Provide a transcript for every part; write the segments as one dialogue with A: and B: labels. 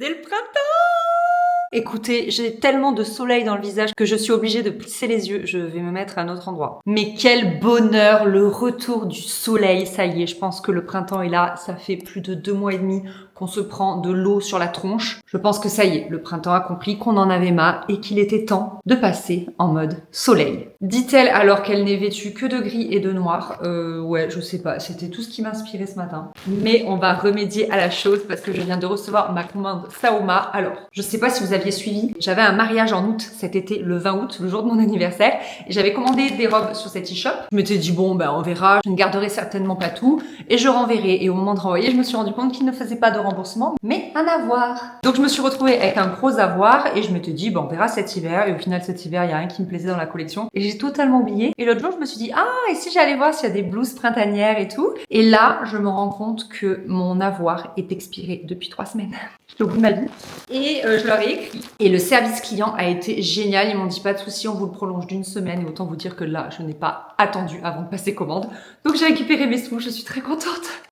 A: C'est le printemps! Écoutez, j'ai tellement de soleil dans le visage que je suis obligée de plisser les yeux. Je vais me mettre à un autre endroit. Mais quel bonheur, le retour du soleil. Ça y est, je pense que le printemps est là. Ça fait plus de 2 mois et demi qu'on se prend de l'eau sur la tronche. Je pense que ça y est, le printemps a compris qu'on en avait marre et qu'il était temps de passer en mode soleil. Dit-elle alors qu'elle n'est vêtue que de gris et de noir. Ouais, je sais pas, c'était tout ce qui m'inspirait ce matin. Mais on va remédier à la chose parce que je viens de recevoir ma commande Saoma. Alors, je sais pas si vous aviez suivi, j'avais un mariage en août cet été, le 20 août, le jour de mon anniversaire, et j'avais commandé des robes sur cet e-shop. Je m'étais dit bon, ben on verra, je ne garderai certainement pas tout et je renverrai. Et au moment de renvoyer, je me suis rendu compte qu'il ne faisait pas de remboursement, mais un avoir. Donc je me suis retrouvée avec un gros avoir et je m'étais dit bon, on verra cet hiver. Et au final cet hiver, il y a rien qui me plaisait dans la collection et j'ai totalement oublié. Et l'autre jour, je me suis dit ah, et si j'allais voir s'il y a des blouses printanières et tout. Et là, je me rends compte que mon avoir est expiré depuis 3 semaines. J'étais au bout de ma vie. Et je leur ai écrit. Et le service client a été génial. Ils m'ont dit pas de souci, on vous le prolonge d'1 semaine. Et autant vous dire que là, je n'ai pas attendu avant de passer commande. Donc j'ai récupéré mes sous, je suis très contente.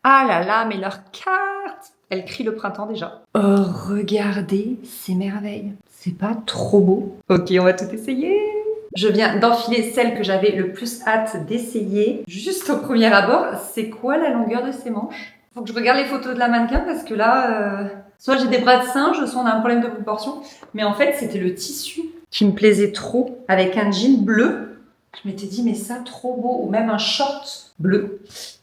A: Ah là là, mais leur carte, elle crie le printemps déjà. Oh, regardez ces merveilles. C'est pas trop beau? Ok, on va tout essayer. Je viens d'enfiler celle que j'avais le plus hâte d'essayer. Juste au premier abord, c'est quoi la longueur de ces manches? Faut que je regarde les photos de la mannequin parce que là, soit j'ai des bras de singe, soit on a un problème de proportion. Mais en fait, c'était le tissu qui me plaisait trop. Avec un jean bleu, je m'étais dit, mais ça, trop beau. Ou même un short bleu.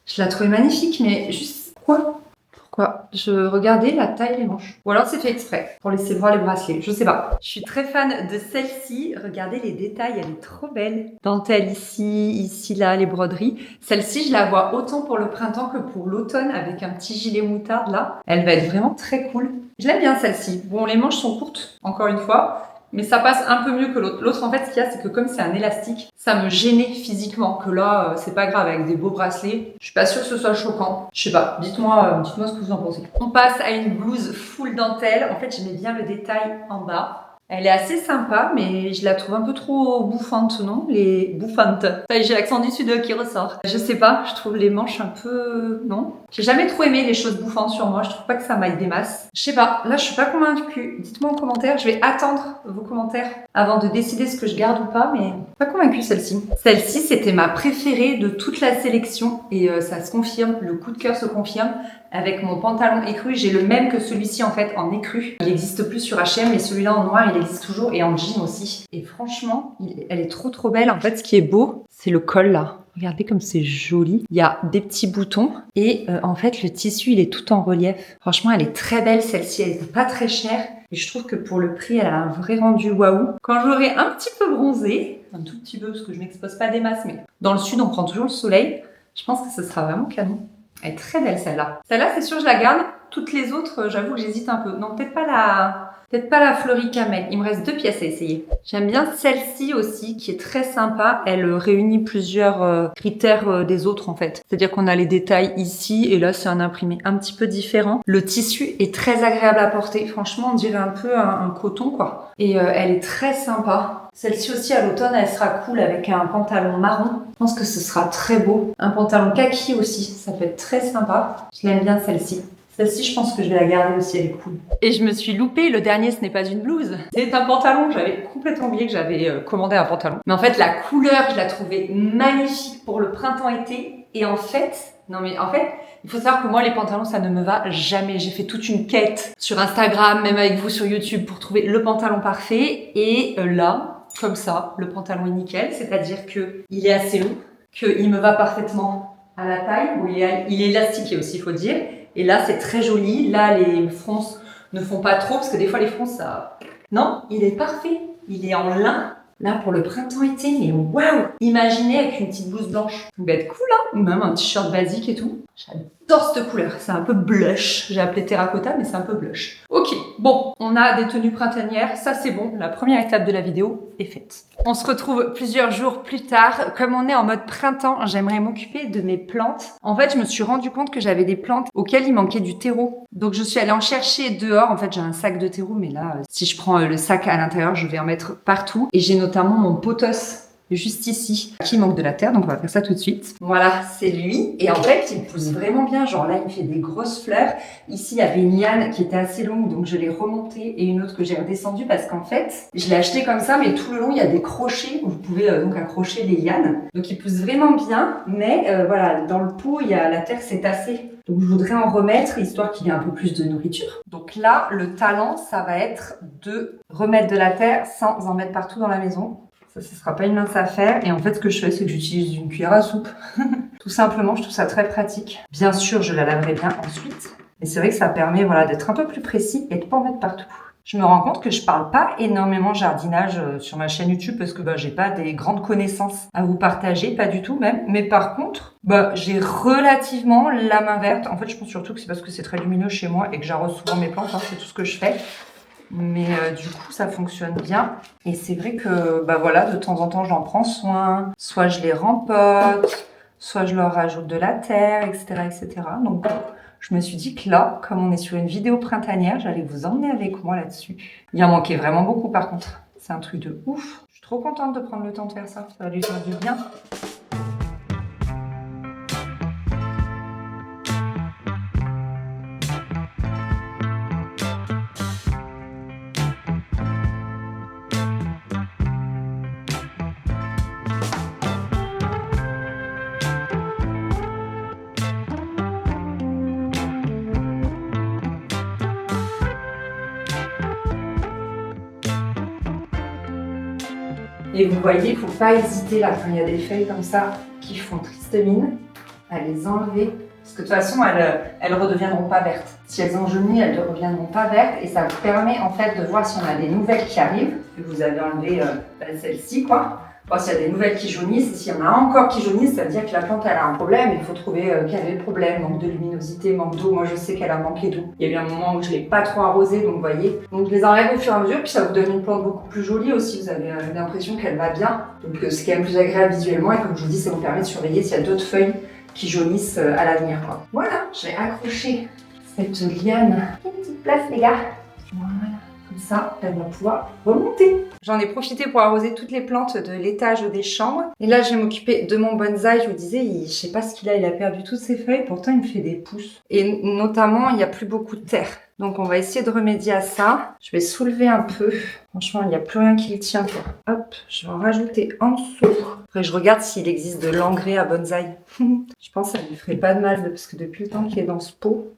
A: Je la trouvais magnifique, mais juste quoi? Pourquoi? Je regardais la taille des manches. Ou alors c'est fait exprès, pour laisser voir les bracelets. Je sais pas. Je suis très fan de celle-ci. Regardez les détails, elle est trop belle. Dentelle ici, là, les broderies. Celle-ci, je la vois autant pour le printemps que pour l'automne, avec un petit gilet moutarde là. Elle va être vraiment très cool. Je l'aime bien celle-ci. Bon, les manches sont courtes, encore une fois. Mais ça passe un peu mieux que l'autre. L'autre, en fait, ce qu'il y a, c'est que comme c'est un élastique, ça me gênait physiquement. Que là, c'est pas grave avec des beaux bracelets. Je suis pas sûre que ce soit choquant. Je sais pas. Dites-moi ce que vous en pensez. On passe à une blouse full dentelle. En fait, j'aimais bien le détail en bas. Elle est assez sympa, mais je la trouve un peu trop bouffante, non? Les bouffantes. Ça y est, j'ai l'accent du sud qui ressort. Je sais pas, je trouve les manches un peu... Non? J'ai jamais trop aimé les choses bouffantes sur moi. Je trouve pas que ça m'aille des masses. Je sais pas, là je suis pas convaincue. Dites-moi en commentaire, je vais attendre vos commentaires avant de décider ce que je garde ou pas, mais pas convaincue celle-ci. Celle-ci, c'était ma préférée de toute la sélection et ça se confirme, le coup de cœur se confirme. Avec mon pantalon écru, j'ai le même que celui-ci en fait en écru. Il n'existe plus sur H&M, mais celui-là en noir, il existe toujours et en jean aussi. Et franchement, elle est trop belle. En fait, ce qui est beau, c'est le col là. Regardez comme c'est joli. Il y a des petits boutons et en fait, le tissu, il est tout en relief. Franchement, elle est très belle celle-ci. Elle n'est pas très chère et je trouve que pour le prix, elle a un vrai rendu waouh. Quand j'aurai un petit peu bronzé, un tout petit peu parce que je m'expose pas des masses, mais dans le sud, on prend toujours le soleil. Je pense que ce sera vraiment canon. Elle est très belle celle-là. Celle-là, c'est sûr, je la garde. Toutes les autres, j'avoue que j'hésite un peu. Non, peut-être pas la fleurie camel. Il me reste 2 pièces à essayer. J'aime bien celle-ci aussi, qui est très sympa. Elle réunit plusieurs critères des autres, en fait. C'est-à-dire qu'on a les détails ici, et là, c'est un imprimé un petit peu différent. Le tissu est très agréable à porter. Franchement, on dirait un peu un coton, quoi. Et elle est très sympa. Celle-ci aussi, à l'automne, elle sera cool avec un pantalon marron. Je pense que ce sera très beau. Un pantalon kaki aussi, ça peut être très sympa. Je l'aime bien celle-ci. Celle-ci, je pense que je vais la garder aussi, elle est cool. Et je me suis loupée, le dernier, ce n'est pas une blouse. C'est un pantalon, j'avais complètement oublié que j'avais commandé un pantalon. Mais en fait, la couleur, je la trouvais magnifique pour le printemps-été. Et en fait, il faut savoir que moi, les pantalons, ça ne me va jamais. J'ai fait toute une quête sur Instagram, même avec vous sur YouTube, pour trouver le pantalon parfait. Et là, comme ça, le pantalon est nickel. C'est-à-dire que il est assez long, qu'il me va parfaitement à la taille. Bon, il est élastiqué aussi, il faut dire. Et là, c'est très joli. Là, les fronces ne font pas trop, parce que des fois, les fronces, ça... Non, il est parfait. Il est en lin. Là, pour le printemps-été, mais waouh! Imaginez avec une petite blouse blanche. Ça va être cool, hein? Ou même un t-shirt basique et tout. J'adore cette couleur. C'est un peu blush. J'ai appelé terracotta, mais c'est un peu blush. Ok, bon, on a des tenues printanières. Ça, c'est bon. La première étape de la vidéo est faite. On se retrouve plusieurs jours plus tard. Comme on est en mode printemps, j'aimerais m'occuper de mes plantes. En fait, je me suis rendu compte que j'avais des plantes auxquelles il manquait du terreau. Donc, je suis allée en chercher dehors. En fait, j'ai un sac de terreau, mais là, si je prends le sac à l'intérieur, je vais en mettre partout. Et j'ai notamment mon pothos juste ici, qui manque de la terre, donc on va faire ça tout de suite. Voilà, c'est lui. Et en fait, il pousse vraiment bien. Genre là, il fait des grosses fleurs. Ici, il y avait une liane qui était assez longue, donc je l'ai remontée, et une autre que j'ai redescendue parce qu'en fait, je l'ai acheté comme ça, mais tout le long, il y a des crochets où vous pouvez donc accrocher les lianes. Donc il pousse vraiment bien, mais voilà, dans le pot, il y a la terre s'est tassée. Donc je voudrais en remettre, histoire qu'il y ait un peu plus de nourriture. Donc là, le talent, ça va être de remettre de la terre sans en mettre partout dans la maison. Ça, ce sera pas une mince affaire. Et en fait, ce que je fais, c'est que j'utilise une cuillère à soupe. Tout simplement, je trouve ça très pratique. Bien sûr, je la laverai bien ensuite. Mais c'est vrai que ça permet voilà, d'être un peu plus précis et de pas en mettre partout. Je me rends compte que je parle pas énormément jardinage sur ma chaîne YouTube parce que j'ai pas des grandes connaissances à vous partager, pas du tout même. Mais par contre, j'ai relativement la main verte. En fait, je pense surtout que c'est parce que c'est très lumineux chez moi et que j'arrose souvent mes plantes, c'est tout ce que je fais. Mais du coup, ça fonctionne bien. Et c'est vrai que, voilà, de temps en temps, j'en prends soin. Soit je les rempote, soit je leur rajoute de la terre, etc., etc. Donc, je me suis dit que là, comme on est sur une vidéo printanière, j'allais vous emmener avec moi là-dessus. Il en manquait vraiment beaucoup, par contre. C'est un truc de ouf. Je suis trop contente de prendre le temps de faire ça. Ça va lui faire du bien. Et vous voyez, il ne faut pas hésiter là, quand il y a des feuilles comme ça qui font triste mine, à les enlever. Parce que de toute façon, elles ne redeviendront pas vertes. Si elles ont jauni, elles ne reviendront pas vertes. Et ça vous permet en fait de voir si on a des nouvelles qui arrivent. Vous avez enlevé celle-ci, quoi. Bon, s'il y a des nouvelles qui jaunissent, et s'il y en a encore qui jaunissent, ça veut dire que la plante elle a un problème. Il faut trouver quel est le problème. Manque de luminosité, manque d'eau. Moi, je sais qu'elle a manqué d'eau. Il y a eu un moment où je ne l'ai pas trop arrosée, donc vous voyez. Donc, je les enlève au fur et à mesure, puis ça vous donne une plante beaucoup plus jolie aussi. Vous avez l'impression qu'elle va bien. Donc, c'est quand même plus agréable visuellement. Et comme je vous dis, ça vous permet de surveiller s'il y a d'autres feuilles qui jaunissent à l'avenir. Voilà, j'ai accroché cette liane. Une petite place, les gars. Voilà. Comme ça, elle va pouvoir remonter. J'en ai profité pour arroser toutes les plantes de l'étage des chambres. Et là, je vais m'occuper de mon bonsaï. Je vous disais, je sais pas ce qu'il a perdu toutes ses feuilles. Pourtant, il me fait des pousses. Et notamment, il n'y a plus beaucoup de terre. Donc, on va essayer de remédier à ça. Je vais soulever un peu. Franchement, il n'y a plus rien qui le tient, quoi. Hop, je vais en rajouter en dessous. Après, je regarde s'il existe de l'engrais à bonsaï. Je pense que ça lui ferait pas de mal, parce que depuis le temps qu'il est dans ce pot,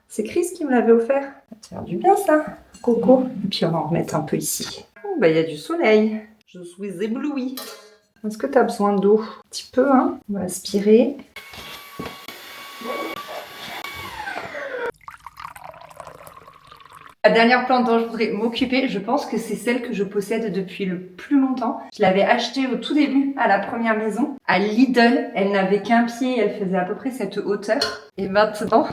A: c'est Chris qui me l'avait offert. Ça va te faire du bien, ça. Coco. Et puis on va en remettre un peu ici. Oh, il y a du soleil. Je suis éblouie. Est-ce que tu as besoin d'eau? Un petit peu, hein. On va aspirer. La dernière plante dont je voudrais m'occuper, je pense que c'est celle que je possède depuis le plus longtemps. Je l'avais achetée au tout début, à la première maison, à Lidl. Elle n'avait qu'un pied, elle faisait à peu près cette hauteur. Et maintenant,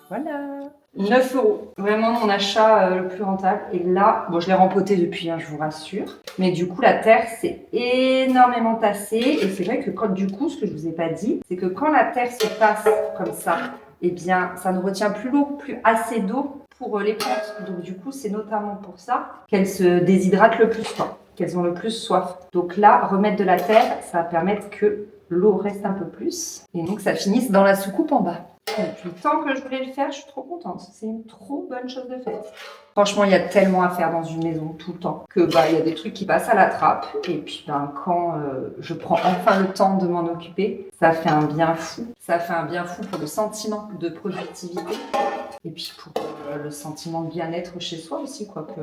A: voilà. 9 €. Vraiment mon achat le plus rentable. Et là, bon, je l'ai rempoté depuis, je vous rassure. Mais du coup, la terre s'est énormément tassée. Et c'est vrai que quand, du coup, ce que je vous ai pas dit, c'est que quand la terre se tasse comme ça, eh bien, ça ne retient plus l'eau, plus assez d'eau pour les plantes. Donc du coup, c'est notamment pour ça qu'elles se déshydratent le plus, quoi. Qu'elles ont le plus soif. Donc là, remettre de la terre, ça va permettre que l'eau reste un peu plus. Et donc, ça finisse dans la soucoupe en bas. Depuis le temps que je voulais le faire, je suis trop contente. C'est une trop bonne chose de faite. Franchement, il y a tellement à faire dans une maison tout le temps que il y a des trucs qui passent à la trappe. Et puis quand je prends enfin le temps de m'en occuper, ça fait un bien fou. Ça fait un bien fou pour le sentiment de productivité. Et puis pour le sentiment de bien-être chez soi aussi, quoi. Que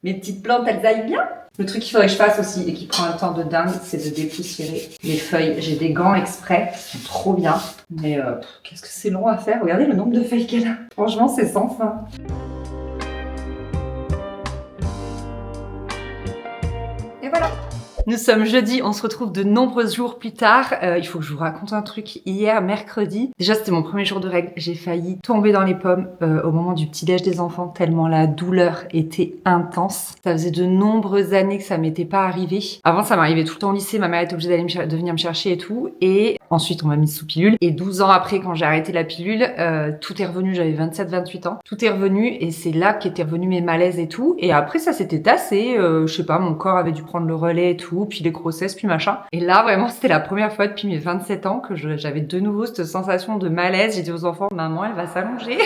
A: mes petites plantes, elles aillent bien. Le truc qu'il faudrait que je fasse aussi et qui prend un temps de dingue, c'est de dépoussiérer les feuilles. J'ai des gants exprès qui sont trop bien. Mais qu'est-ce que c'est long à faire. Regardez le nombre de feuilles qu'elle a. Franchement, c'est sans fin. Et voilà. Nous sommes jeudi, on se retrouve de nombreux jours plus tard. Il faut que je vous raconte un truc. Hier, mercredi, déjà c'était mon premier jour de règle. J'ai failli tomber dans les pommes au moment du petit-déj des enfants, tellement la douleur était intense. Ça faisait de nombreuses années que ça m'était pas arrivé. Avant, ça m'arrivait tout le temps au lycée. Ma mère était obligée de venir me chercher et tout. Et ensuite, on m'a mise sous pilule. Et 12 ans après, quand j'ai arrêté la pilule, tout est revenu. J'avais 27-28 ans. Tout est revenu et c'est là qu'étaient revenus mes malaises et tout. Et après, ça s'était tassé. Je sais pas, mon corps avait dû prendre le relais et tout. tout, puis les grossesses, puis machin. Et là, vraiment, c'était la première fois depuis mes 27 ans que j'avais de nouveau cette sensation de malaise. J'ai dit aux enfants, maman, elle va s'allonger.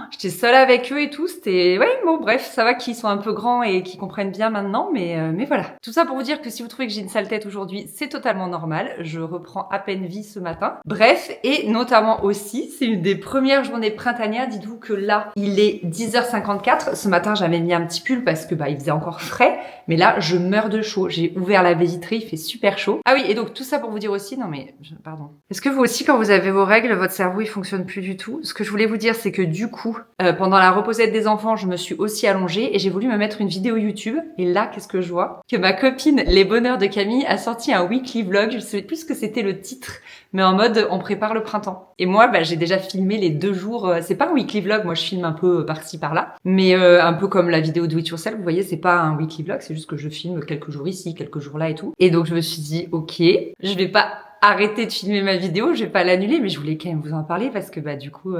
A: J'étais seule avec eux et tout, c'était... Ouais, bon, bref, ça va qu'ils sont un peu grands et qu'ils comprennent bien maintenant, mais voilà. Tout ça pour vous dire que si vous trouvez que j'ai une sale tête aujourd'hui, c'est totalement normal. Je reprends à peine vie ce matin. Bref, et notamment aussi, c'est une des premières journées printanières. Dites-vous que là, il est 10h54. Ce matin, j'avais mis un petit pull parce que il faisait encore frais. Mais là, je meurs de chaud. J'ai ouvert la baie vitrée, il fait super chaud. Ah oui, et donc tout ça pour vous dire aussi... Non mais, pardon. Est-ce que vous aussi, quand vous avez vos règles, votre cerveau, il fonctionne plus du tout? Ce que je voulais vous dire, c'est que du coup, pendant la reposette des enfants, je me suis aussi allongée et j'ai voulu me mettre une vidéo YouTube. Et là, qu'est-ce que je vois? Que ma copine Les Bonheurs de Camille a sorti un weekly vlog. Je sais plus ce que c'était le titre, mais en mode on prépare le printemps. Et moi, j'ai déjà filmé les 2 jours. C'est pas un weekly vlog, moi je filme un peu par-ci par-là, mais un peu comme la vidéo Do It Yourself. Vous voyez, c'est pas un weekly vlog, c'est juste que je filme quelques jours ici, quelques jours là et tout. Et donc je me suis dit, ok, je vais pas arrêter de filmer ma vidéo, je vais pas l'annuler, mais je voulais quand même vous en parler parce que du coup,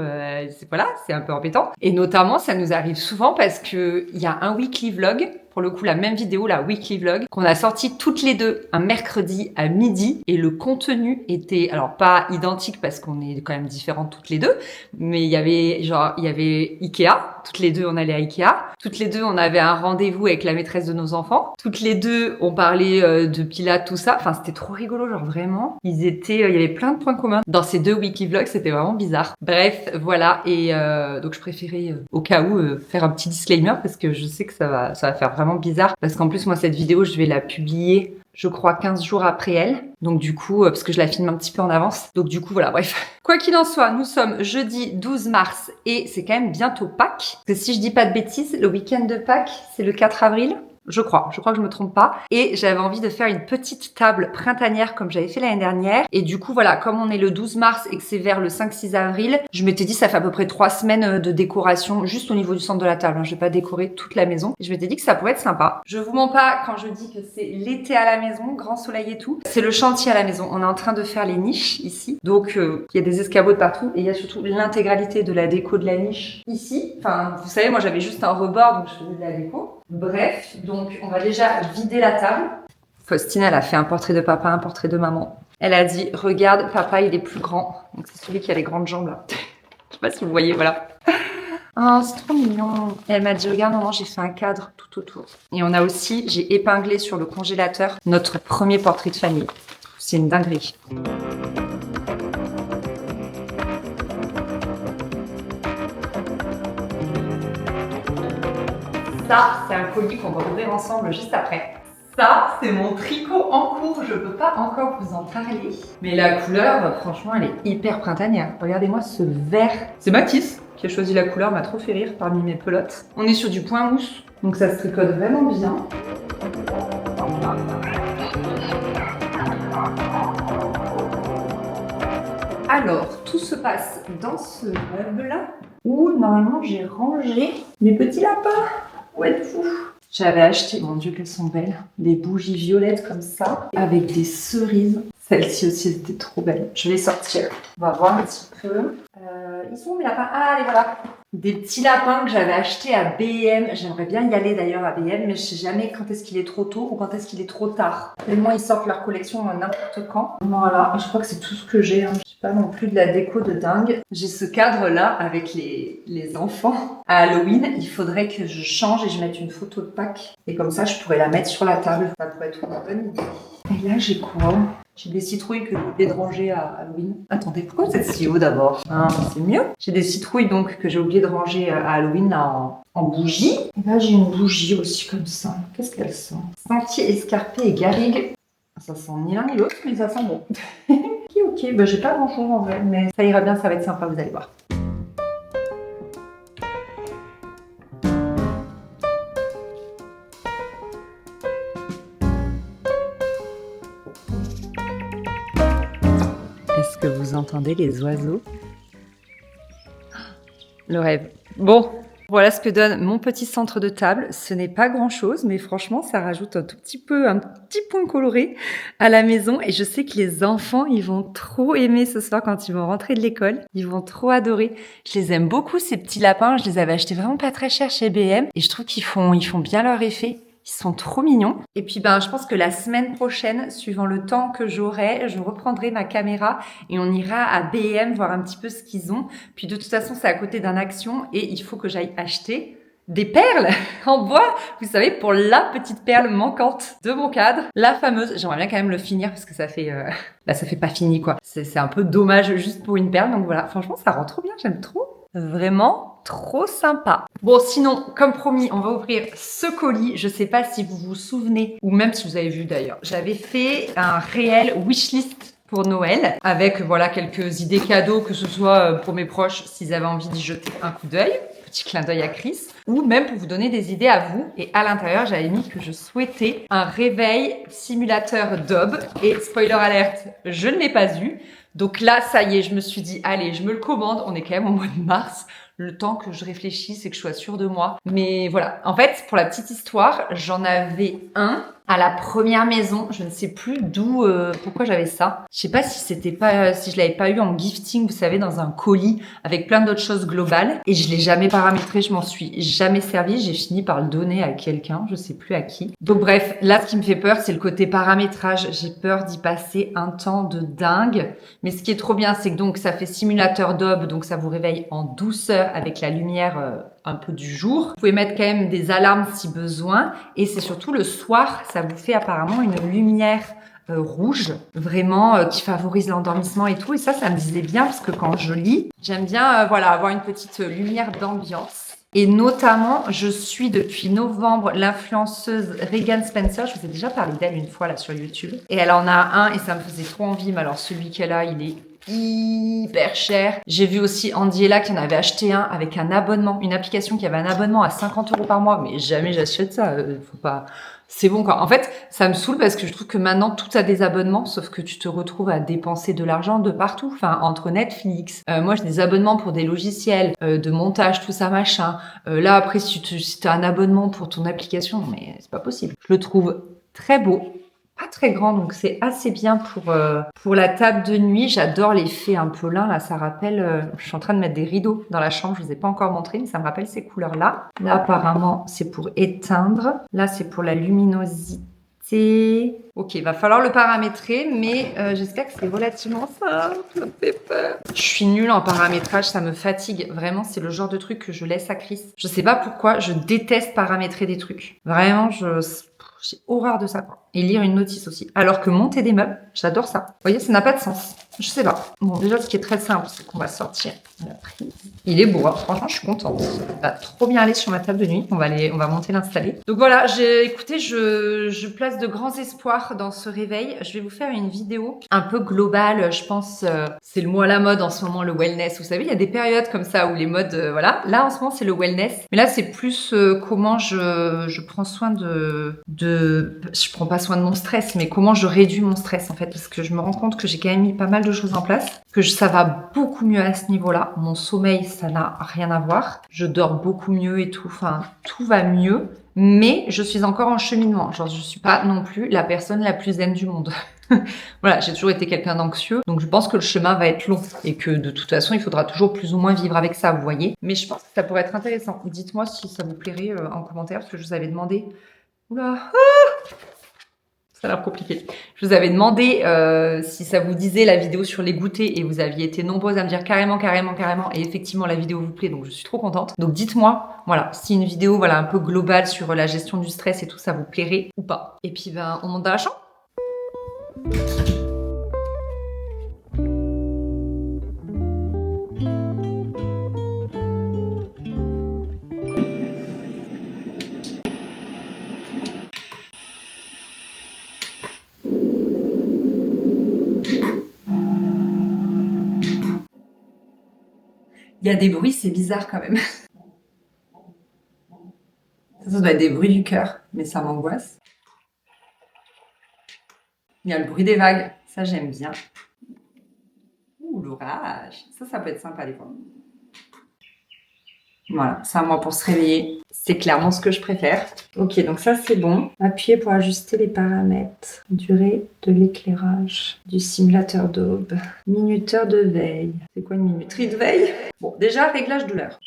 A: c'est un peu embêtant. Et notamment, ça nous arrive souvent parce que il y a un weekly vlog. Pour le coup, la même vidéo, la weekly vlog, qu'on a sorti toutes les deux un mercredi à midi et le contenu était, alors pas identique parce qu'on est quand même différentes toutes les deux, mais il y avait Ikea, toutes les deux on allait à Ikea, toutes les deux on avait un rendez-vous avec la maîtresse de nos enfants, toutes les deux on parlait de pilates, tout ça, enfin c'était trop rigolo, genre vraiment, il y avait plein de points communs dans ces 2 weekly vlogs, c'était vraiment bizarre. Bref, voilà, et donc je préférais au cas où faire un petit disclaimer parce que je sais que ça va faire vraiment bizarre parce qu'en plus moi cette vidéo je vais la publier je crois 15 jours après elle, donc du coup parce que je la filme un petit peu en avance, donc du coup voilà, bref. Quoi qu'il en soit, nous sommes jeudi 12 mars et c'est quand même bientôt Pâques, parce que si je dis pas de bêtises, le week-end de Pâques c'est le 4 avril. Je crois que je me trompe pas. Et j'avais envie de faire une petite table printanière comme j'avais fait l'année dernière. Et du coup, voilà, comme on est le 12 mars et que c'est vers le 5-6 avril, je m'étais dit ça fait à peu près 3 semaines de décoration juste au niveau du centre de la table. Je vais pas décorer toute la maison. Et je m'étais dit que ça pourrait être sympa. Je vous mens pas quand je dis que c'est l'été à la maison, grand soleil et tout. C'est le chantier à la maison. On est en train de faire les niches ici. Donc, il y a des escabeaux de partout. Et il y a surtout l'intégralité de la déco de la niche ici. Enfin, vous savez, moi j'avais juste un rebord, donc je faisais de la déco. Bref, donc on va déjà vider la table. Faustine, elle a fait un portrait de papa, un portrait de maman. Elle a dit, regarde, papa, il est plus grand. Donc c'est celui qui a les grandes jambes là. Je sais pas si vous voyez, voilà. Oh, c'est trop mignon. Et elle m'a dit, regarde, maman, j'ai fait un cadre tout autour. Et on a aussi, j'ai épinglé sur le congélateur notre premier portrait de famille. C'est une dinguerie. Ça, c'est un colis qu'on va ouvrir ensemble juste après. Ça, c'est mon tricot en cours. Je peux pas encore vous en parler. Mais la couleur, franchement, elle est hyper printanière. Regardez-moi ce vert. C'est Mathis qui a choisi la couleur, m'a trop fait rire parmi mes pelotes. On est sur du point mousse, donc ça se tricote vraiment bien. Alors, tout se passe dans ce meuble-là, où normalement j'ai rangé mes petits lapins. Où êtes-vous? J'avais acheté, mon Dieu qu'elles sont belles, des bougies violettes comme ça, avec des cerises. Celle-ci aussi était trop belle. Je vais sortir. On va voir un petit peu. Ils sont où mes lapins? Ah, allez, voilà. Des petits lapins que j'avais achetés à B&M. J'aimerais bien y aller d'ailleurs à B&M, mais je sais jamais quand est-ce qu'il est trop tôt ou quand est-ce qu'il est trop tard. Tellement ils sortent leur collection n'importe quand. Voilà, je crois que c'est tout ce que j'ai. Je sais pas non plus de la déco de dingue. J'ai ce cadre-là avec les enfants. À Halloween, il faudrait que je change et je mette une photo de Pâques. Et comme ça, je pourrais la mettre sur la table. Ça pourrait être une bonne idée. Et là, j'ai quoi? J'ai des citrouilles que j'ai oublié de ranger à Halloween. Attendez, pourquoi vous êtes si haut d'abord? Ah, c'est mieux. J'ai des citrouilles donc que j'ai oublié de ranger à Halloween là, en bougie. Et là, j'ai une bougie aussi comme ça. Qu'est-ce qu'elle sent? Sentier escarpé et garrigue. Ça sent ni l'un ni l'autre, mais ça sent bon. Ok, j'ai pas grand chose en vrai, mais ça ira bien, ça va être sympa, vous allez voir. Est-ce que vous entendez les oiseaux? Le rêve. Bon, voilà ce que donne mon petit centre de table. Ce n'est pas grand-chose, mais franchement, ça rajoute un tout petit peu, un petit point coloré à la maison. Et je sais que les enfants, ils vont trop aimer ce soir quand ils vont rentrer de l'école. Ils vont trop adorer. Je les aime beaucoup, ces petits lapins. Je les avais achetés vraiment pas très cher chez B&M. Et je trouve qu'ils font bien leur effet. Ils sont trop mignons. Et puis je pense que la semaine prochaine, suivant le temps que j'aurai, je reprendrai ma caméra et on ira à B&M voir un petit peu ce qu'ils ont. Puis de toute façon, c'est à côté d'un Action et il faut que j'aille acheter des perles en bois, vous savez, pour la petite perle manquante de mon cadre, la fameuse. J'aimerais bien quand même le finir parce que ça fait ça fait pas fini quoi. C'est un peu dommage juste pour une perle. Donc voilà, franchement, ça rend trop bien, j'aime trop. Vraiment trop sympa. Bon, sinon, comme promis, on va ouvrir ce colis. Je sais pas si vous vous souvenez, ou même si vous avez vu d'ailleurs. J'avais fait un réel wishlist pour Noël, avec voilà quelques idées cadeaux, que ce soit pour mes proches, s'ils avaient envie d'y jeter un coup d'œil. Petit clin d'œil à Chris, ou même pour vous donner des idées à vous. Et à l'intérieur, j'avais mis que je souhaitais un réveil simulateur d'Aube. Et spoiler alert, je ne l'ai pas eu. Donc là, ça y est, je me suis dit, allez, je me le commande. On est quand même au mois de mars. Le temps que je réfléchisse et que je sois sûre de moi. Mais voilà. En fait, pour la petite histoire, j'en avais un à la première maison. Je ne sais plus d'où, pourquoi j'avais ça. Je sais pas si c'était pas, si je l'avais pas eu en gifting, vous savez, dans un colis avec plein d'autres choses globales. Et je l'ai jamais paramétré, je m'en suis jamais servi. J'ai fini par le donner à quelqu'un, je sais plus à qui. Donc bref, là, ce qui me fait peur, c'est le côté paramétrage. J'ai peur d'y passer un temps de dingue. Mais ce qui est trop bien, c'est que donc ça fait simulateur d'Aube, donc ça vous réveille en douceur avec la lumière un peu du jour. Vous pouvez mettre quand même des alarmes si besoin. Et c'est surtout le soir, ça vous fait apparemment une lumière rouge, vraiment qui favorise l'endormissement et tout. Et ça me disait bien parce que quand je lis, j'aime bien voilà avoir une petite lumière d'ambiance. Et notamment, je suis depuis novembre l'influenceuse Regan Spencer. Je vous ai déjà parlé d'elle une fois là sur YouTube. Et elle en a un et ça me faisait trop envie. Mais alors celui qu'elle a, il est hyper cher. J'ai vu aussi Andiella qui en avait acheté un avec un abonnement, une application qui avait un abonnement à 50 € par mois. Mais jamais j'achète ça. Faut pas. C'est bon quoi. En fait, ça me saoule parce que je trouve que maintenant tout a des abonnements, sauf que tu te retrouves à dépenser de l'argent de partout. Enfin, entre Netflix, moi j'ai des abonnements pour des logiciels, de montage, tout ça machin. Là après, si t'as un abonnement pour ton application, mais c'est pas possible. Je le trouve très beau. Pas très grand, donc c'est assez bien pour la table de nuit. J'adore l'effet un peu lin, là, ça rappelle... je suis en train de mettre des rideaux dans la chambre, je vous ai pas encore montré, mais ça me rappelle ces couleurs-là. Là, apparemment, c'est pour éteindre. Là, c'est pour la luminosité. Ok, va falloir le paramétrer, mais j'espère que c'est relativement simple, ça me fait peur. Je suis nulle en paramétrage, ça me fatigue. Vraiment, c'est le genre de truc que je laisse à Chris. Je sais pas pourquoi, je déteste paramétrer des trucs. Vraiment, j'ai horreur de ça, quoi. Et lire une notice aussi. Alors que monter des meubles, j'adore ça. Vous voyez, ça n'a pas de sens. Je sais pas. Bon, déjà, ce qui est très simple, c'est qu'on va sortir la prise. Il est beau, hein. Franchement, je suis contente. Il va trop bien aller sur ma table de nuit. On va monter l'installer. Donc voilà, écoutez, je place de grands espoirs dans ce réveil. Je vais vous faire une vidéo un peu globale. Je pense, c'est le mot à la mode en ce moment, le wellness. Vous savez, il y a des périodes comme ça où les modes, voilà. Là, en ce moment, c'est le wellness. Mais là, c'est plus comment je prends soin je prends pas soin de mon stress, mais comment je réduis mon stress en fait, parce que je me rends compte que j'ai quand même mis pas mal de choses en place, que ça va beaucoup mieux à ce niveau-là. Mon sommeil, ça n'a rien à voir. Je dors beaucoup mieux et tout, enfin, tout va mieux, mais je suis encore en cheminement. Genre, je suis pas non plus la personne la plus zen du monde. Voilà, j'ai toujours été quelqu'un d'anxieux, donc je pense que le chemin va être long et que de toute façon, il faudra toujours plus ou moins vivre avec ça, vous voyez. Mais je pense que ça pourrait être intéressant. Dites-moi si ça vous plairait en commentaire, parce que je vous avais demandé... Oula, ça a l'air compliqué. Je vous avais demandé si ça vous disait la vidéo sur les goûters et vous aviez été nombreuses à me dire carrément. Et effectivement, la vidéo vous plaît, donc je suis trop contente. Donc dites-moi, voilà, si une vidéo voilà un peu globale sur la gestion du stress et tout, ça vous plairait ou pas. Et puis, on monte dans la chambre. Il y a des bruits, c'est bizarre quand même. Ça doit être des bruits du cœur, mais ça m'angoisse. Il y a le bruit des vagues, ça j'aime bien. Ouh, l'orage, ça peut être sympa des fois. Voilà, c'est à moi pour se réveiller. C'est clairement ce que je préfère. Ok, donc ça c'est bon. Appuyez pour ajuster les paramètres. Durée de l'éclairage du simulateur d'Aube. Minuteur de veille. C'est quoi une minuterie de veille? Bon, déjà, réglage de l'heure.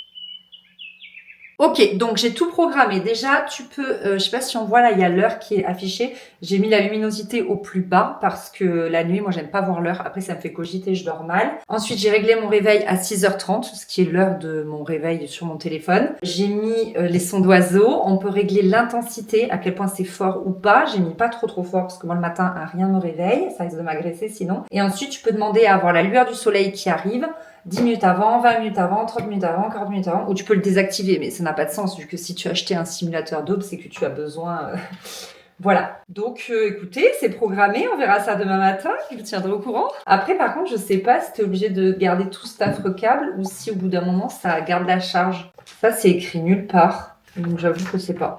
A: Ok, donc j'ai tout programmé. Déjà, tu peux, je sais pas si on voit là, il y a l'heure qui est affichée. J'ai mis la luminosité au plus bas parce que la nuit, moi, j'aime pas voir l'heure. Après, ça me fait cogiter, je dors mal. Ensuite, j'ai réglé mon réveil à 6h30, ce qui est l'heure de mon réveil sur mon téléphone. J'ai mis les sons d'oiseaux. On peut régler l'intensité, à quel point c'est fort ou pas. J'ai mis pas trop fort parce que moi, le matin, rien me réveille. Ça risque de m'agresser sinon. Et ensuite, tu peux demander à avoir la lueur du soleil qui arrive. 10 minutes avant, 20 minutes avant, 30 minutes avant, 40 minutes avant, ou tu peux le désactiver, mais ça n'a pas de sens, vu que si tu as acheté un simulateur d'aube, c'est que tu as besoin... Voilà. Donc, écoutez, c'est programmé, on verra ça demain matin, je vous tiendrai au courant. Après, par contre, je sais pas si tu es obligé de garder tout cet affreux câble, ou si au bout d'un moment, ça garde la charge. Ça, c'est écrit nulle part, donc j'avoue que je sais pas.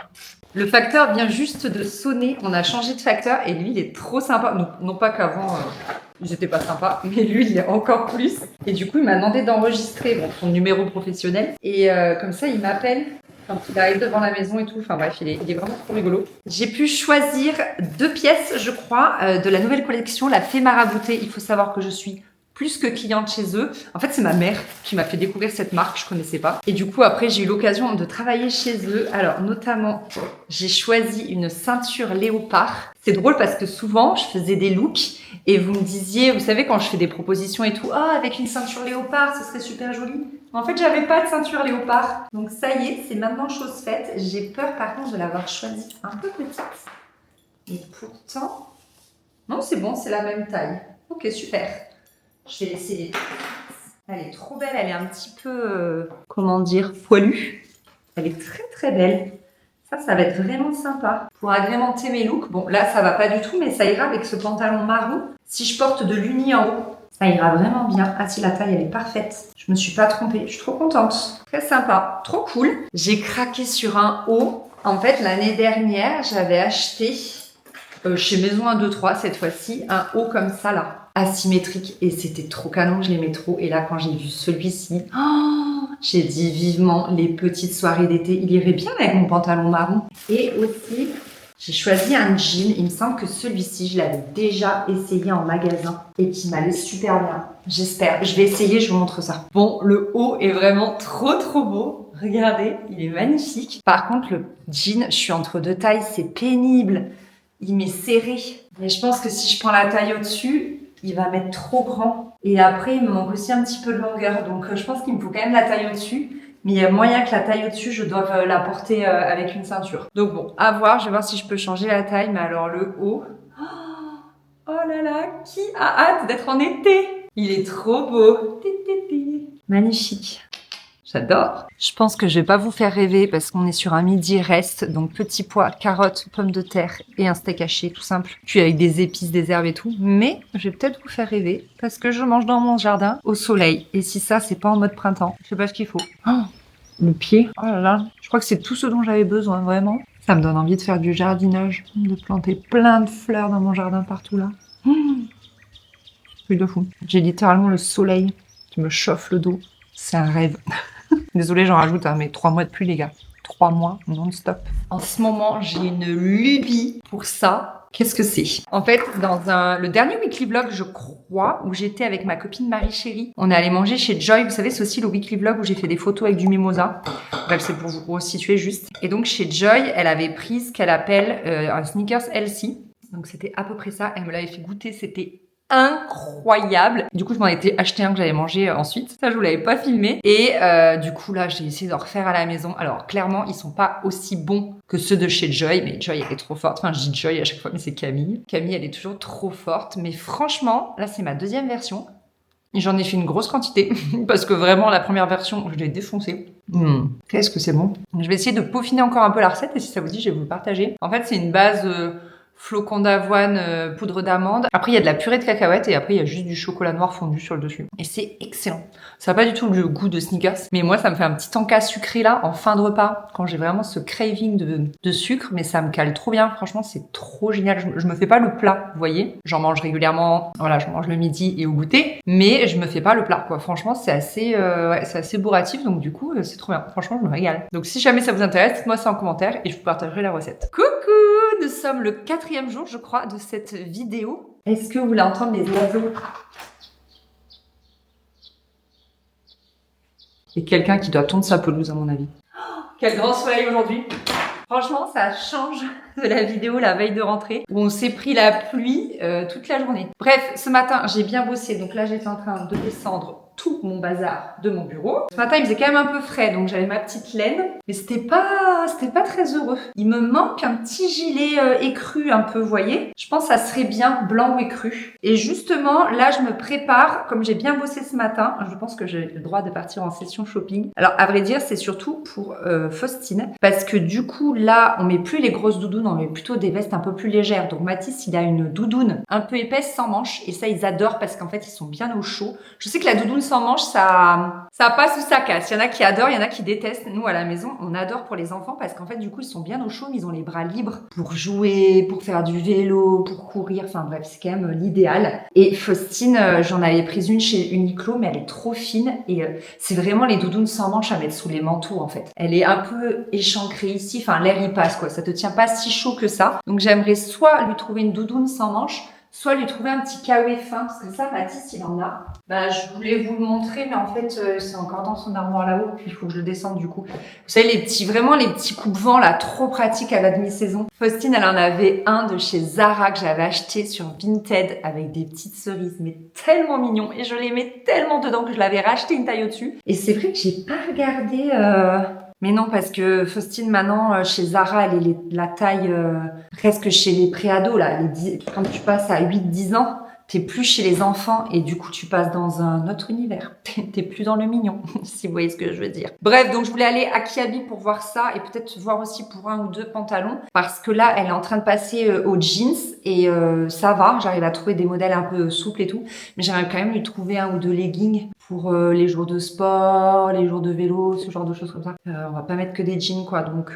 A: Le facteur vient juste de sonner, on a changé de facteur, et lui, il est trop sympa. Non pas qu'avant... ils étaient pas sympas, mais lui, il est encore plus. Et du coup, il m'a demandé d'enregistrer son numéro professionnel. Et comme ça, il m'appelle quand il arrive devant la maison et tout. Enfin bref, il est vraiment trop rigolo. J'ai pu choisir 2 pièces, je crois, de la nouvelle collection, la Fée Maraboutée. Il faut savoir que je suis plus que cliente chez eux. En fait, c'est ma mère qui m'a fait découvrir cette marque, je connaissais pas. Et du coup, après, j'ai eu l'occasion de travailler chez eux. Alors, notamment, j'ai choisi une ceinture léopard. C'est drôle parce que souvent, je faisais des looks et vous me disiez, vous savez, quand je fais des propositions et tout, ah, avec une ceinture léopard, ce serait super joli. En fait, j'avais pas de ceinture léopard. Donc, ça y est, c'est maintenant chose faite. J'ai peur, par contre, de l'avoir choisie un peu petite. Et pourtant, non, c'est bon, c'est la même taille. Ok, super. Je vais l'essayer. Elle est trop belle, elle est un petit peu, comment dire, poilue. Elle est très belle. Ça va être vraiment sympa. Pour agrémenter mes looks, bon là ça va pas du tout, mais ça ira avec ce pantalon marron. Si je porte de l'uni en haut, ça ira vraiment bien. Ah si, la taille elle est parfaite. Je me suis pas trompée, je suis trop contente. Très sympa, trop cool. J'ai craqué sur un haut. En fait, l'année dernière, j'avais acheté chez Maison 1, 2, 3 cette fois-ci, un haut comme ça là, asymétrique, et c'était trop canon, je l'aimais trop. Et là, quand j'ai vu celui-ci, j'ai dit vivement les petites soirées d'été, il irait bien avec mon pantalon marron. Et aussi, j'ai choisi un jean, il me semble que celui-ci, je l'avais déjà essayé en magasin et qui m'allait super bien. J'espère, je vais essayer, je vous montre ça. Bon, le haut est vraiment trop beau. Regardez, il est magnifique. Par contre, le jean, je suis entre 2 tailles, c'est pénible. Il m'est serré. Mais je pense que si je prends la taille au-dessus, il va m'être trop grand. Et après, il me manque aussi un petit peu de longueur. Donc, je pense qu'il me faut quand même la taille au-dessus. Mais il y a moyen que la taille au-dessus, je doive la porter avec une ceinture. Donc bon, à voir. Je vais voir si je peux changer la taille. Mais alors, le haut... Oh là là, qui a hâte d'être en été? Il est trop beau. Magnifique. J'adore. Je pense que je vais pas vous faire rêver parce qu'on est sur un midi reste, donc petits pois, carottes, pommes de terre et un steak haché tout simple, cuit avec des épices, des herbes et tout. Mais je vais peut-être vous faire rêver parce que je mange dans mon jardin au soleil. Et si ça, c'est pas en mode printemps, je sais pas ce qu'il faut. Oh, le pied. Oh là là. Je crois que c'est tout ce dont j'avais besoin, vraiment. Ça me donne envie de faire du jardinage, de planter plein de fleurs dans mon jardin partout là. Truc de fou. J'ai littéralement le soleil qui me chauffe le dos. C'est un rêve. Désolée, j'en rajoute, mais 3 mois de pluie, les gars. 3 mois non-stop. En ce moment, j'ai une lubie pour ça. Qu'est-ce que c'est? En fait, dans le dernier weekly vlog, je crois, où j'étais avec ma copine Marie Chérie, on est allé manger chez Joy. Vous savez, c'est aussi le weekly vlog où j'ai fait des photos avec du mimosa. Bref, c'est pour vous resituer juste. Et donc, chez Joy, elle avait pris ce qu'elle appelle un sneakers healthy. Donc, c'était à peu près ça. Elle me l'avait fait goûter. C'était incroyable. Du coup, je m'en étais acheté un que j'allais manger ensuite. Ça, je vous l'avais pas filmé. Et du coup, là, j'ai essayé de refaire à la maison. Alors, clairement, ils sont pas aussi bons que ceux de chez Joy, mais Joy, elle est trop forte. Enfin, je dis Joy à chaque fois, mais c'est Camille. Camille, elle est toujours trop forte. Mais franchement, là, c'est ma 2e version. Et j'en ai fait une grosse quantité parce que vraiment, la première version, je l'ai défoncée. Qu'est-ce que c'est bon. Je vais essayer de peaufiner encore un peu la recette et si ça vous dit, je vais vous le partager. En fait, c'est une base... flocons d'avoine, poudre d'amande. Après, il y a de la purée de cacahuètes et après, il y a juste du chocolat noir fondu sur le dessus. Et c'est excellent. Ça n'a pas du tout le goût de sneakers, mais moi, ça me fait un petit encas sucré là, en fin de repas, quand j'ai vraiment ce craving de sucre, mais ça me cale trop bien. Franchement, c'est trop génial. Je me fais pas le plat, vous voyez. J'en mange régulièrement. Voilà, je mange le midi et au goûter, mais je me fais pas le plat, quoi. Franchement, c'est assez, c'est assez bourratif, donc du coup, c'est trop bien. Franchement, je me régale. Donc, si jamais ça vous intéresse, dites-moi ça en commentaire et je vous partagerai la recette. Coucou! Nous sommes le 4e jour, je crois, de cette vidéo. Est-ce que vous voulez entendre les oiseaux? Et quelqu'un qui doit tondre sa pelouse, à mon avis. Oh, Quel grand soleil aujourd'hui. Franchement, ça change de la vidéo la veille de rentrée où on s'est pris la pluie toute la journée. Bref, ce matin, j'ai bien bossé. Donc là, j'étais en train de descendre tout mon bazar de mon bureau. Ce matin, il faisait quand même un peu frais, donc j'avais ma petite laine. Mais c'était pas très heureux. Il me manque un petit gilet écru un peu, vous voyez. Je pense que ça serait bien blanc ou écru. Et justement, là, je me prépare. Comme j'ai bien bossé ce matin, je pense que j'ai le droit de partir en session shopping. Alors, à vrai dire, c'est surtout pour Faustine. Parce que du coup, là, on met plus les grosses doudounes, on met plutôt des vestes un peu plus légères. Donc, Mathis, il a une doudoune un peu épaisse sans manches. Et ça, ils adorent parce qu'en fait, ils sont bien au chaud. Je sais que la doudoune sans manches, ça passe ou ça casse. Il y en a qui adorent, il y en a qui détestent. Nous, à la maison, on adore pour les enfants parce qu'en fait, du coup, ils sont bien au chaud, mais ils ont les bras libres pour jouer, pour faire du vélo, pour courir. Enfin bref, c'est quand même l'idéal. Et Faustine, j'en avais prise une chez Uniqlo, mais elle est trop fine et c'est vraiment les doudounes sans manches à mettre sous les manteaux, en fait. Elle est un peu échancrée ici. Enfin, l'air y passe, quoi. Ça te tient pas si chaud que ça. Donc, j'aimerais soit lui trouver une doudoune sans manches, soit lui trouver un petit kawaii fin, parce que ça, Mathis, il en a. Bah, je voulais vous le montrer, mais en fait, c'est encore dans son armoire là-haut, puis il faut que je le descende du coup. Vous savez, vraiment les petits coupe-vents là, trop pratiques à la demi-saison. Faustine, elle en avait un de chez Zara que j'avais acheté sur Vinted avec des petites cerises, mais tellement mignon. Et je l'aimais tellement dedans que je l'avais racheté une taille au-dessus. Et c'est vrai que j'ai pas regardé... Mais non, parce que Faustine, maintenant, chez Zara, elle est la taille presque chez les préados, là. Quand tu passes à 8-10 ans, t'es plus chez les enfants et du coup, tu passes dans un autre univers. T'es plus dans le mignon, si vous voyez ce que je veux dire. Bref, donc je voulais aller à Kiabi pour voir ça et peut-être voir aussi pour 1 ou 2 pantalons parce que là, elle est en train de passer aux jeans et ça va. J'arrive à trouver des modèles un peu souples et tout, mais j'aimerais quand même lui trouver 1 ou 2 leggings pour les jours de sport, les jours de vélo, ce genre de choses comme ça. On va pas mettre que des jeans, quoi. Donc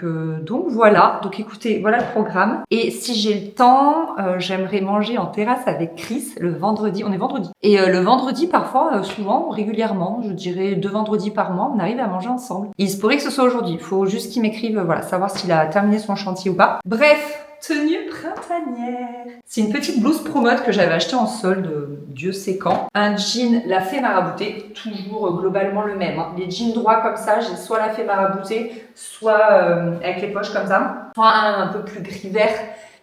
A: voilà. Donc écoutez, voilà le programme. Et si j'ai le temps, j'aimerais manger en terrasse avec Chris le vendredi. On est vendredi. Et le vendredi, parfois, souvent, régulièrement, je dirais 2 vendredis par mois, on arrive à manger ensemble. Et il se pourrait que ce soit aujourd'hui. Il faut juste qu'il m'écrive, voilà, savoir s'il a terminé son chantier ou pas. Bref. Tenue printanière. C'est une petite blouse Promode que j'avais achetée en solde, Dieu sait quand. Un jean La Fée Marabouté, toujours globalement le même. Hein. Les jeans droits comme ça, j'ai soit La Fée Marabouté, soit avec les poches comme ça, soit un peu plus gris vert.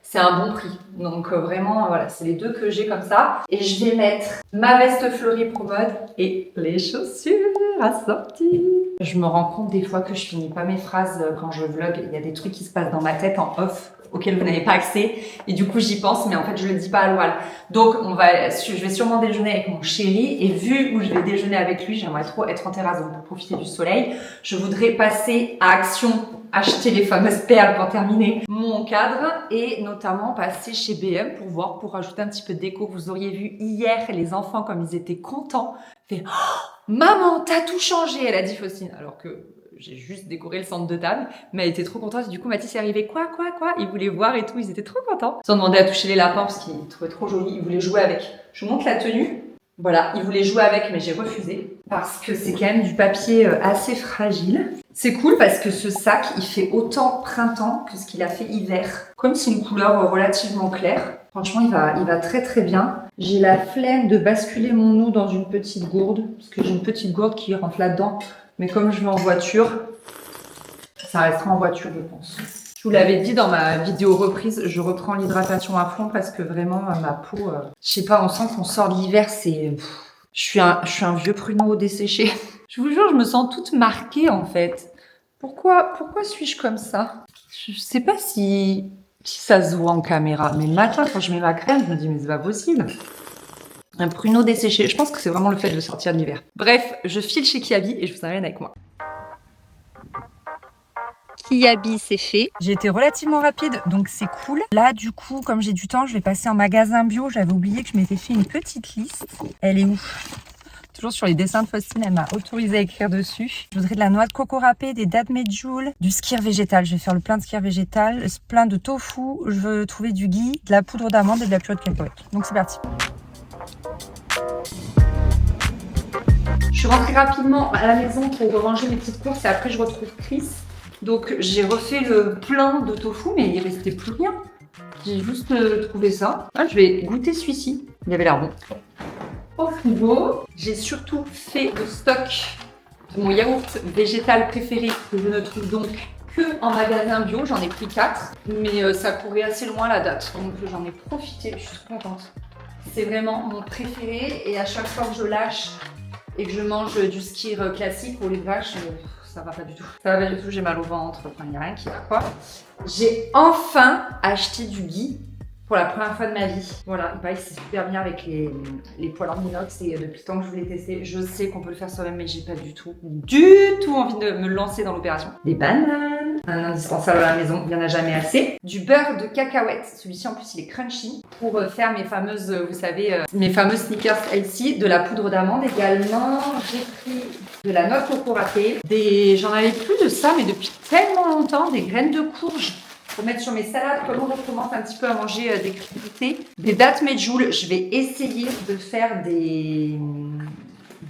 A: C'est un bon prix. Donc vraiment, voilà, c'est les 2 que j'ai comme ça. Et je vais mettre ma veste fleurie Promode et les chaussures assorties. Je me rends compte des fois que je finis pas mes phrases quand je vlog. Il y a des trucs qui se passent dans ma tête en off auquel vous n'avez pas accès et du coup j'y pense mais en fait je le dis pas à l'oral. Donc je vais sûrement déjeuner avec mon chéri et vu où je vais déjeuner avec lui, j'aimerais trop être en terrasse donc pour profiter du soleil, je voudrais passer à action, acheter les fameuses perles pour terminer mon cadre et notamment passer chez BM pour rajouter un petit peu de déco. Vous auriez vu hier les enfants comme ils étaient contents. Fait, oh, maman, t'as tout changé, elle a dit Faustine, alors que j'ai juste décoré le centre de table, mais elle était trop contente. Et du coup, Mathis est arrivé. Quoi? Ils voulaient voir et tout. Ils étaient trop contents. Ils ont demandé à toucher les lapins parce qu'ils trouvaient trop jolis. Ils voulaient jouer avec. Je vous montre la tenue. Voilà, ils voulaient jouer avec, mais j'ai refusé. Parce que c'est quand même du papier assez fragile. C'est cool parce que ce sac, il fait autant printemps que ce qu'il a fait hiver. Comme c'est une couleur relativement claire. Franchement, il va très très bien. J'ai la flemme de basculer mon eau dans une petite gourde. Parce que j'ai une petite gourde qui rentre là-dedans. Mais comme je vais en voiture, ça restera en voiture, je pense. Je vous l'avais dit dans ma vidéo reprise, je reprends l'hydratation à fond parce que vraiment, ma peau, je sais pas, on sent qu'on sort de l'hiver, c'est... Je suis un vieux pruneau desséché. Je vous jure, je me sens toute marquée, en fait. Pourquoi suis-je comme ça? Je sais pas si ça se voit en caméra, mais le matin, quand je mets ma crème, je me dis, mais c'est pas possible. Un pruneau desséché. Je pense que c'est vraiment le fait de sortir de l'hiver. Bref, je file chez Kiabi et je vous amène avec moi. Kiabi, c'est fait. J'ai été relativement rapide, donc c'est cool. Là, du coup, comme j'ai du temps, je vais passer en magasin bio. J'avais oublié que je m'étais fait une petite liste. Elle est où? Toujours sur les dessins de Faustine, elle m'a autorisé à écrire dessus. Je voudrais de la noix de coco râpée, des dattes medjool, du skyr végétal. Je vais faire le plein de skyr végétal, plein de tofu. Je veux trouver du ghee, de la poudre d'amande et de la purée de cacahuètes. Donc c'est parti. Je suis rentrée rapidement à la maison pour ranger mes petites courses et après je retrouve Chris. Donc j'ai refait le plein de tofu mais il restait plus rien. J'ai juste trouvé ça. Ah, je vais goûter celui-ci. Il avait l'air bon. Au frigo, j'ai surtout fait le stock de mon yaourt végétal préféré que je ne trouve donc que en magasin bio, j'en ai pris 4, mais ça courait assez loin la date, donc j'en ai profité, je suis trop contente. C'est vraiment mon préféré et à chaque fois que je lâche et que je mange du skyr classique au lait de vache, ça va pas du tout. Ça va pas du tout, j'ai mal au ventre, enfin il n'y a rien qui va quoi. J'ai enfin acheté du ghee pour la première fois de ma vie. Voilà, il paraît que c'est super bien avec les poêles en inox et depuis le temps que je voulais tester, je sais qu'on peut le faire soi-même mais j'ai pas du tout envie de me lancer dans l'opération. Des bananes, un indispensable à la maison, il n'y en a jamais assez. Du beurre de cacahuète, celui-ci en plus il est crunchy pour faire mes fameuses, vous savez, mes fameuses sneakers healthy. De la poudre d'amande également, j'ai pris de la noix de coco râpée, j'en avais plus de ça mais depuis tellement longtemps, des graines de courge pour mettre sur mes salades, comme on recommence un petit peu à manger des crudités. Des dattes medjool, je vais essayer de faire des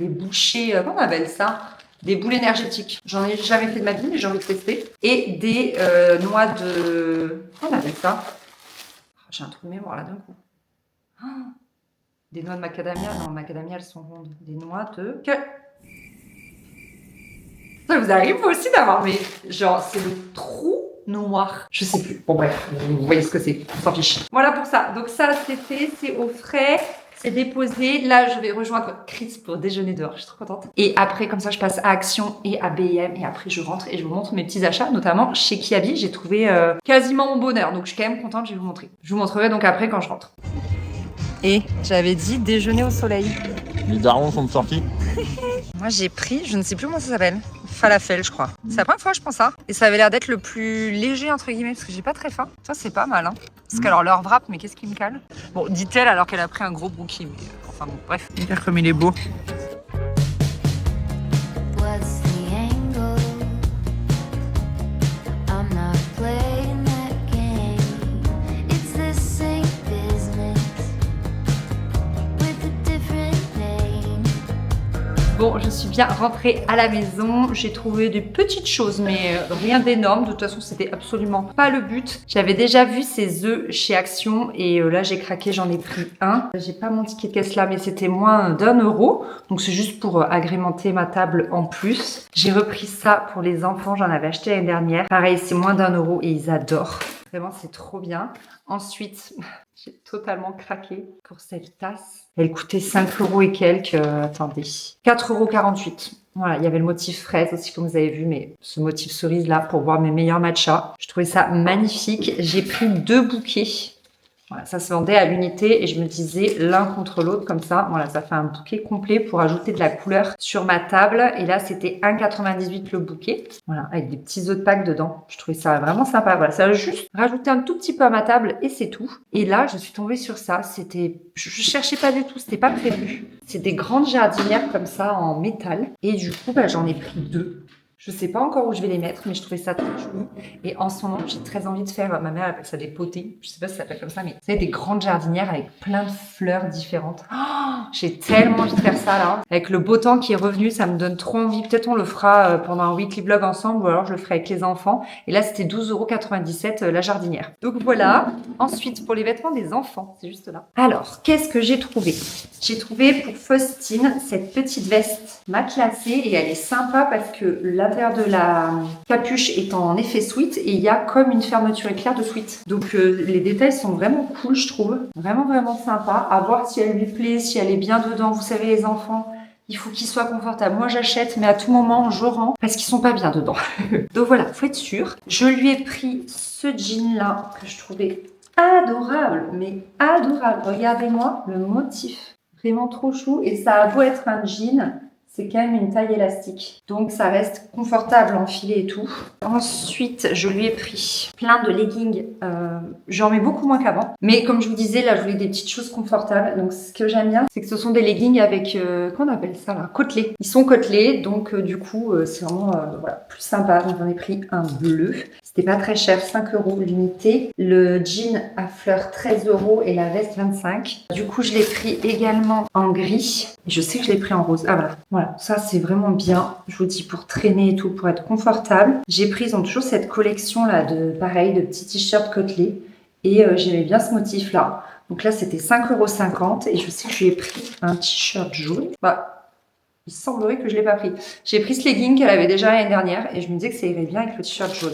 A: bouchées, comment on appelle ça? Des boules énergétiques. J'en ai jamais fait de ma vie, mais j'ai envie de tester. Et des noix de... Comment on appelle ça? J'ai un trou de mémoire là d'un coup. Oh, des noix de macadamia. Non, macadamia, elles sont rondes. Des noix de... Ça vous arrive vous aussi d'avoir, mais genre, c'est le trou noir. Je sais plus. Bon bref, vous voyez ce que c'est. On s'en fiche. Voilà pour ça. Donc ça, c'est fait, c'est au frais. C'est déposé. Là, je vais rejoindre Chris pour déjeuner dehors. Je suis trop contente. Et après, comme ça, je passe à Action et à B&M. Et après, je rentre et je vous montre mes petits achats, notamment chez Kiabi. J'ai trouvé quasiment mon bonheur. Donc, je suis quand même contente. Je vais vous montrer. Je vous montrerai donc après quand je rentre. Et j'avais dit déjeuner au soleil.
B: Les darons sont sortis.
A: Moi, j'ai pris, je ne sais plus comment ça s'appelle. Falafel, je crois. C'est la première fois que je prends ça. Et ça avait l'air d'être le plus léger, entre guillemets, parce que j'ai pas très faim. Ça, c'est pas mal, hein. Parce qu'alors, leur wrap, mais qu'est-ce qui me cale? Bon, dit-elle alors qu'elle a pris un gros bouquet. Mais enfin bon, bref. Regarde comme il est beau.
C: What's the angle? I'm not playing that game. It's the same business with a different name.
A: Bon, je suis bien rentrée à la maison. J'ai trouvé des petites choses, mais rien d'énorme. De toute façon, c'était absolument pas le but. J'avais déjà vu ces œufs chez Action et là, j'ai craqué, j'en ai pris un. J'ai pas mon ticket de caisse là, mais c'était moins d'1 €. Donc, c'est juste pour agrémenter ma table en plus. J'ai repris ça pour les enfants. J'en avais acheté l'année dernière. Pareil, c'est moins d'1 € et ils adorent. Vraiment, c'est trop bien. Ensuite, j'ai totalement craqué pour cette tasse. Elle coûtait 5 € et quelques. Attendez. 4,48 €. Voilà, il y avait le motif fraise aussi, comme vous avez vu, mais ce motif cerise là pour boire mes meilleurs matchas. Je trouvais ça magnifique. J'ai pris 2 bouquets. Voilà, ça se vendait à l'unité et je me disais l'un contre l'autre comme ça. Voilà, ça fait un bouquet complet pour ajouter de la couleur sur ma table. Et là, c'était 1,98 € le bouquet. Voilà, avec des petits œufs de Pâques dedans. Je trouvais ça vraiment sympa. Voilà, ça a juste rajouté un tout petit peu à ma table et c'est tout. Et là, je suis tombée sur ça. Je cherchais pas du tout, c'était pas prévu. C'est des grandes jardinières comme ça en métal. Et du coup, j'en ai pris 2. Je sais pas encore où je vais les mettre, mais je trouvais ça très joli. Et en ce moment, j'ai très envie de faire, ma mère appelle ça des potées. Je sais pas si ça s'appelle comme ça, mais c'est des grandes jardinières avec plein de fleurs différentes. Oh, j'ai tellement envie de faire ça là. Avec le beau temps qui est revenu, ça me donne trop envie. Peut-être on le fera pendant un weekly vlog ensemble ou alors je le ferai avec les enfants. Et là, c'était 12,97 € la jardinière. Donc voilà. Ensuite, pour les vêtements des enfants, c'est juste là. Alors, qu'est-ce que j'ai trouvé? J'ai trouvé pour Faustine cette petite veste matelassée et elle est sympa parce que l'intérieur de la capuche est en effet sweat et il y a comme une fermeture éclair de sweat. Donc les détails sont vraiment cool, je trouve. Vraiment, vraiment sympa. À voir si elle lui plaît, si elle est bien dedans. Vous savez, les enfants, il faut qu'ils soient confortables. Moi, j'achète, mais à tout moment, je rends parce qu'ils sont pas bien dedans. Donc voilà, faut être sûr. Je lui ai pris ce jean-là que je trouvais adorable, mais adorable. Regardez-moi le motif. Vraiment trop chou. Et ça a beau être un jean, c'est quand même une taille élastique. Donc ça reste confortable, enfilé et tout. Ensuite, je lui ai pris plein de leggings. J'en mets beaucoup moins qu'avant. Mais comme je vous disais, là, je voulais des petites choses confortables. Donc ce que j'aime bien, c'est que ce sont des leggings avec, comment on appelle ça là? Côtelés. Ils sont côtelés, donc du coup, c'est vraiment voilà, plus sympa. Donc j'en ai pris un bleu. C'était pas très cher, 5 € l'unité. Le jean à fleurs, 13 € et la veste, 25. Du coup, je l'ai pris également en gris. Et je sais que je l'ai pris en rose. Ah voilà. Voilà, ça c'est vraiment bien. Je vous dis pour traîner et tout, pour être confortable. J'ai pris, ils ont toujours cette collection là de, pareil, de petits t-shirts côtelés. Et j'aimais bien ce motif là. Donc là, c'était 5,50 € et je sais que je lui ai pris un t-shirt jaune. Bah, Il semblerait que je l'ai pas pris. J'ai pris ce legging qu'elle avait déjà l'année dernière et je me disais que ça irait bien avec le t-shirt jaune.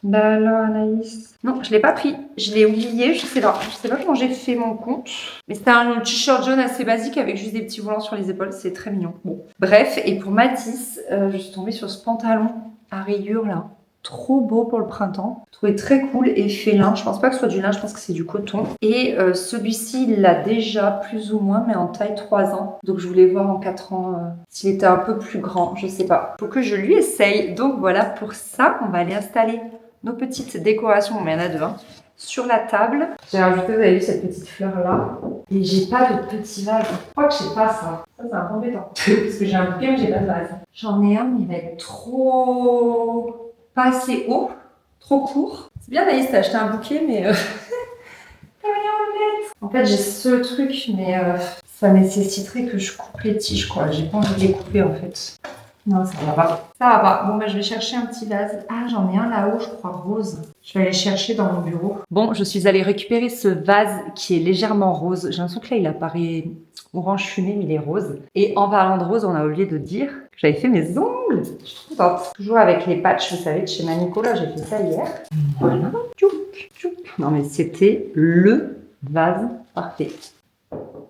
A: Bah alors Anaïs. Non, je l'ai pas pris. Je l'ai oublié. Je sais pas comment j'ai fait mon compte. Mais c'était un t-shirt jaune assez basique avec juste des petits volants sur les épaules. C'est très mignon. Bon. Bref, et pour Mathis, je suis tombée sur ce pantalon à rayures là. Trop beau pour le printemps. Je trouvais très cool et fait lin. Je pense pas que ce soit du lin, je pense que c'est du coton. Et celui-ci, il l'a déjà plus ou moins, mais en taille 3 ans. Donc je voulais voir en 4 ans s'il était un peu plus grand. Je sais pas. Faut que je lui essaye. Donc voilà, pour ça, on va aller installer nos petites décorations. Mais il y en a deux, hein, sur la table. J'ai rajouté, vous avez vu, cette petite fleur-là. Et j'ai pas de petit vase. Je crois que j'ai pas ça. Ça, c'est un peu embêtant. Parce que j'ai un bouquet, mais j'ai pas de vase. J'en ai un, mais il va être trop... pas assez haut, trop court. C'est bien Anaïs, t'as acheté un bouquet, mais en fait, j'ai ce truc, mais ça nécessiterait que je coupe les tiges, quoi. J'ai pas envie de les couper, en fait. Non, ça va pas. Ça va pas. Bon, bah, je vais chercher un petit vase. Ah, j'en ai un là-haut, je crois, rose. Je vais aller chercher dans mon bureau. Bon, je suis allée récupérer ce vase qui est légèrement rose. J'ai l'impression que là, il apparaît orange fumé, mais il est rose. Et en parlant de rose, on a oublié de dire que j'avais fait mes ongles. Je suis contente. Toujours avec les patchs, vous savez, de chez Manicola. J'ai fait ça hier. Voilà. Tchouk, tchouk. Non, mais c'était le vase parfait.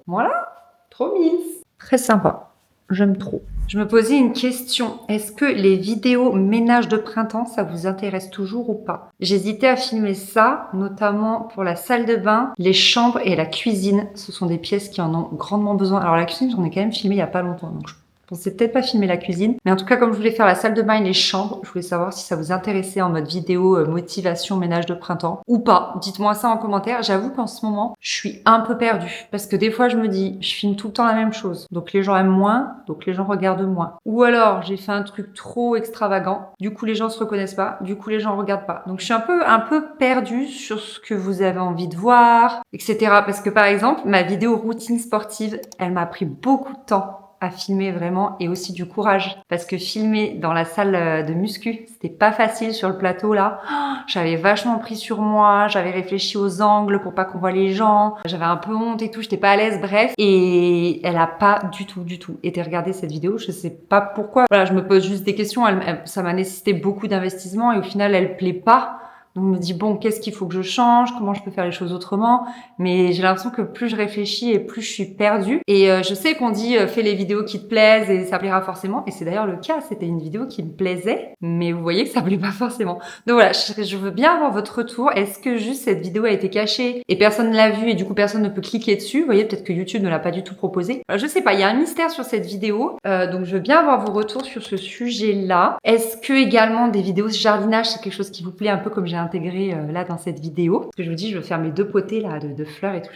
A: Voilà. Trop mignon. Très sympa. J'aime trop. Je me posais une question. Est-ce que les vidéos ménage de printemps, ça vous intéresse toujours ou pas? J'hésitais à filmer ça, notamment pour la salle de bain, les chambres et la cuisine. Ce sont des pièces qui en ont grandement besoin. Alors la cuisine, j'en ai quand même filmé il y a pas longtemps, donc je pensais peut-être pas filmer la cuisine. Mais en tout cas, comme je voulais faire la salle de bain et les chambres, je voulais savoir si ça vous intéressait en mode vidéo motivation ménage de printemps ou pas. Dites-moi ça en commentaire. J'avoue qu'en ce moment, je suis un peu perdue. Parce que des fois, je me dis, je filme tout le temps la même chose. Donc les gens aiment moins, donc les gens regardent moins. Ou alors, j'ai fait un truc trop extravagant. Du coup, les gens se reconnaissent pas. Du coup, les gens regardent pas. Donc je suis un peu perdue sur ce que vous avez envie de voir, etc. Parce que par exemple, ma vidéo routine sportive, elle m'a pris beaucoup de temps à filmer vraiment et aussi du courage parce que filmer dans la salle de muscu, c'était pas facile sur le plateau là. J'avais vachement pris sur moi, j'avais réfléchi aux angles pour pas qu'on voit les gens, j'avais un peu honte et tout, j'étais pas à l'aise, bref. Et elle a pas du tout été regarder cette vidéo, je sais pas pourquoi. Voilà, je me pose juste des questions, ça m'a nécessité beaucoup d'investissement et au final elle plaît pas. Donc, je me dis, bon, qu'est-ce qu'il faut que je change? Comment je peux faire les choses autrement? Mais j'ai l'impression que plus je réfléchis et plus je suis perdue. Et je sais qu'on dit, fais les vidéos qui te plaisent et ça plaira forcément. Et c'est d'ailleurs le cas. C'était une vidéo qui me plaisait. Mais vous voyez que ça plaît pas forcément. Donc voilà, je veux bien avoir votre retour. Est-ce que juste cette vidéo a été cachée et personne ne l'a vue et du coup personne ne peut cliquer dessus? Vous voyez, peut-être que YouTube ne l'a pas du tout proposé. Je sais pas, il y a un mystère sur cette vidéo. Donc je veux bien avoir vos retours sur ce sujet-là. Est-ce que également des vidéos de jardinage, c'est quelque chose qui vous plaît un peu comme j'ai intégré là dans cette vidéo? Parce que je vous dis, je veux faire mes deux potées là de fleurs et tout.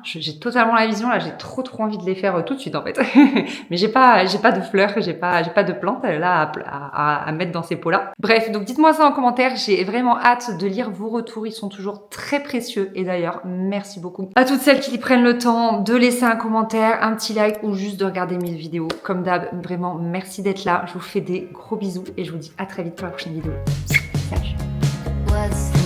A: J'ai totalement la vision là, j'ai trop envie de les faire tout de suite en fait. Mais j'ai pas de fleurs, j'ai pas de plantes là à mettre dans ces pots là. Bref, donc dites-moi ça en commentaire, j'ai vraiment hâte de lire vos retours, ils sont toujours très précieux et d'ailleurs, merci beaucoup à toutes celles qui prennent le temps de laisser un commentaire, un petit like ou juste de regarder mes vidéos. Comme d'hab, vraiment merci d'être là, je vous fais des gros bisous et je vous dis à très vite pour la prochaine vidéo. Salut.
C: What's